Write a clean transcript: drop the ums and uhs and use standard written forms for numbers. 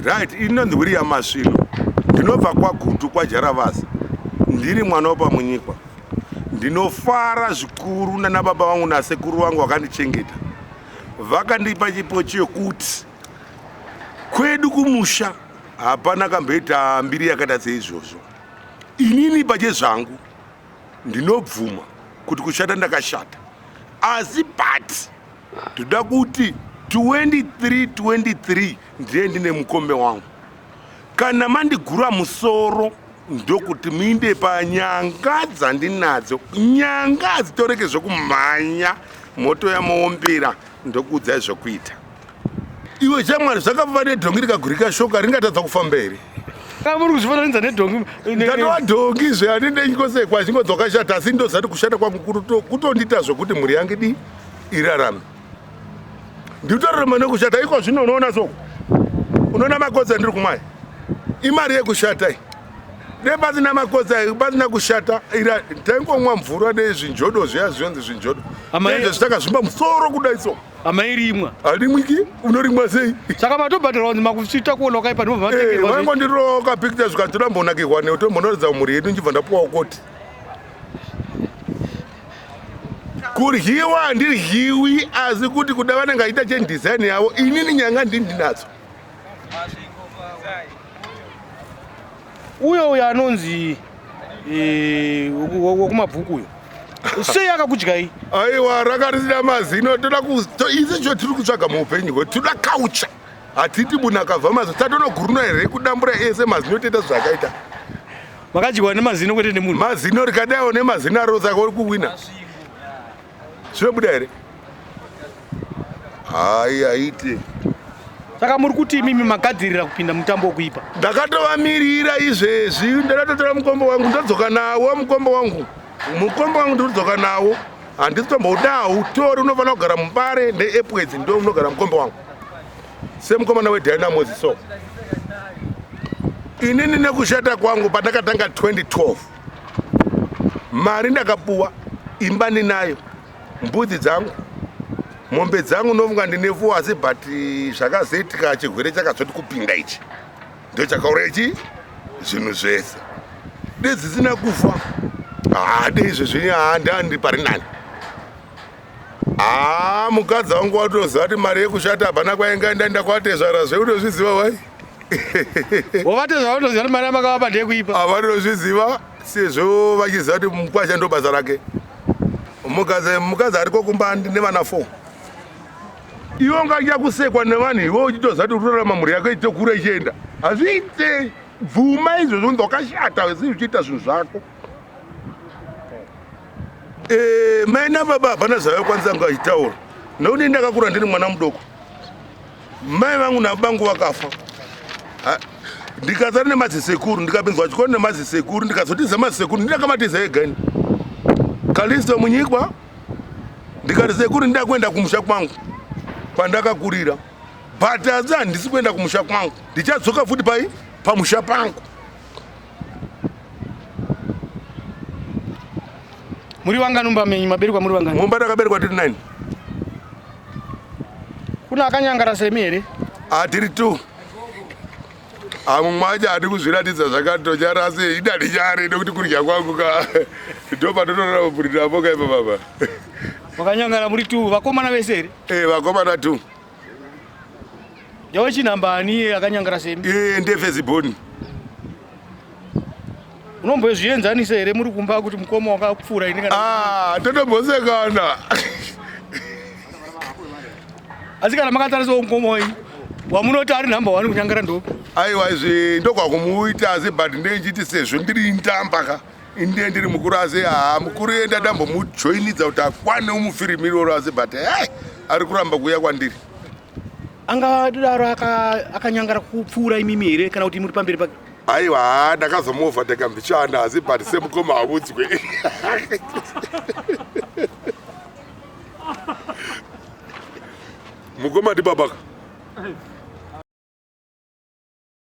Right, inonzi William Masvinu. Ndinobva kwagutu kwajaravasi. Ndiri mwana wapamunyikwa. Ndinofara zvikuru nana baba vangu nasekuru vangu vakandichengeta. Vakandipa chipo chekuti kwedu kumusha hapana kamboita mbiri yakaita seizvozvo. Inini pachezvangu ndinobvuma kuti kushata ndakashata. Asi but toda kuti 23 ndiye ndine mukombe wangu. Kana mandigura musoro ndokuti minde panyanga dzandinadzo. Nyanga hadzitoreke zvokumhanya moto yamuombera ndokuudza zvokuita. Iwe shamwari zvakabva nedhongi rikagurika shoka ringatadza kufamba here? Muri kuzvifananidza nedhongi. Ndatova dhongi zvehandinei ngosekwa chingodzoka shata asi ndozati kushata kwangu kutondiita zvokuti mhuri yangu irarame. Nditorarama nekushata iko zvino unoona soko. Unoona makodza ndiri kumaya. Imari yekushata iyi. Nepasina makodza pasina kushata ira taingomwa mvura nezvinjodo zviya zvinonzi zvinjodo. Izvo zvitakazvimba musoro kudai so. Amairimwa. Harimwiki unorimwa sei? Saka matobhadhara kuti makuchita kuona wakaipa ndobva matekerwa. Wangondiroka picture zvikandirambonakirwa neutombonorodza mhuri yedu nchibva ndapuwa ukoti. Kuryiwa handiryiwi asi kuti kuda vanenge vaita chendesign yavo inini nyanga ndinadzo. Uyo anonzi wokumabhuku uyo. Sei akakudya iyi? Aiwa rakarisina mazino toda izvi zvotiri kutsvaga muupenyu hwedu toda kaucha. Hatiti munhu akabva mazino tatonoguruna here kudambura ese mazino toita zvakaita. Makadyiwa nemazino kwete nemunhu. Mazino rikadaiwo nemazino aro saka uri kuwina. Zvinobuda here? Hai haiti. Saka muri kuti mimi magadzirira kupinda mutambo wekuipa. Ndakatovamirira izvezvi ndakatotora mukombe wangu ndodzoka nawo mukombe wangu. Mukombe wangu ndodzoka nawo. Handisi tomboudawo utori unofanira kugara mubare neepwedzi ndo unogara mukombe wangu. Semukomana wedynamos so. Inini nekushata kwangu pandakatanga 2012. Mari ndakapuwa, imba ndinayo, mbudzi dzangu, mombe dzangu nofunga ndinefu asi but zvakazoitika chirwere chakazoti kupinda ichi. Ndo chakaura ichi zvinhu zvese. Dzisisina kufa. Izvezvi handandi pari nani. Mukadzi wangu watoziva kuti mari yekushata hapana kwainga ndaenda kwatezvara zveunozviziva wai? Wavatezvara unoziva kuti mari yamakavapa ndeyekuipa? Havanozviziva sezvo vachiziva kuti mukwasha ndo basa rake. Mukadzi ariko kumba nevana 4. Iwe ungacha kusekwa nevanhu iwe uchitoziva kuti utorarama mhuri yako itokura ichienda. Hazviite bvuma izvozvo ndakashata zvinhu uchiita zvinhu zvako. Mai nababa hapana zvavakwanisa ngachitaura. Nokuti ndakakura ndiri mwana mudoko. Mai vangu nabangu vakafa. Ndikasara nemadzisekuru ndikapinzwa chikoro nemadzisekuru ndikazotiza madzisekuru ndinakamatiza egani. Kalisto munyikwa ndikati sekuru ndida kuenda kumusha kwangu pandakakurira. But asi handisi kuenda kumusha kwangu. Ndichadzoka futi pamusha pangu. Muri vangani umbamenyi maberekwa muri vangani? Mumba ndakaberekwa tiri 9. Kuna akanyangara semi here? Tiri 2. Mumwacha hati kuzviratidza zvakatochara asi idadi chari nekuti kudya kwangu ka ndopatotorara kupurira poka ipo baba. Wakanyangara muri 2 vakomana vese here? Vakomana 2. Yawe chinhambani akanyangara semi? Ndefezibhoni. Unombozvienzanisa here muri kumba kuti mukoma wakapfuura ini kana? Totombosekana. Asi kana makatarisa mukoma wenyu wamunoti ari number 1 kunyangara ndopi? Aiwa izvi ndokwakumuita asi but ndechiti sezvo ndiri ndamba ka inde ndiri mukuru asi mukuru enda ndambomujoinidza kuti akwane umufirimiro asi but ari kuramba kuuya kwandiri. Angadaro akanyangara kupfuura imimi here kana kuti muri pamberi pake? Aiwa ndakazomovha ndakambichana asi but semukoma habudzwe. Mukoma ndibabaka.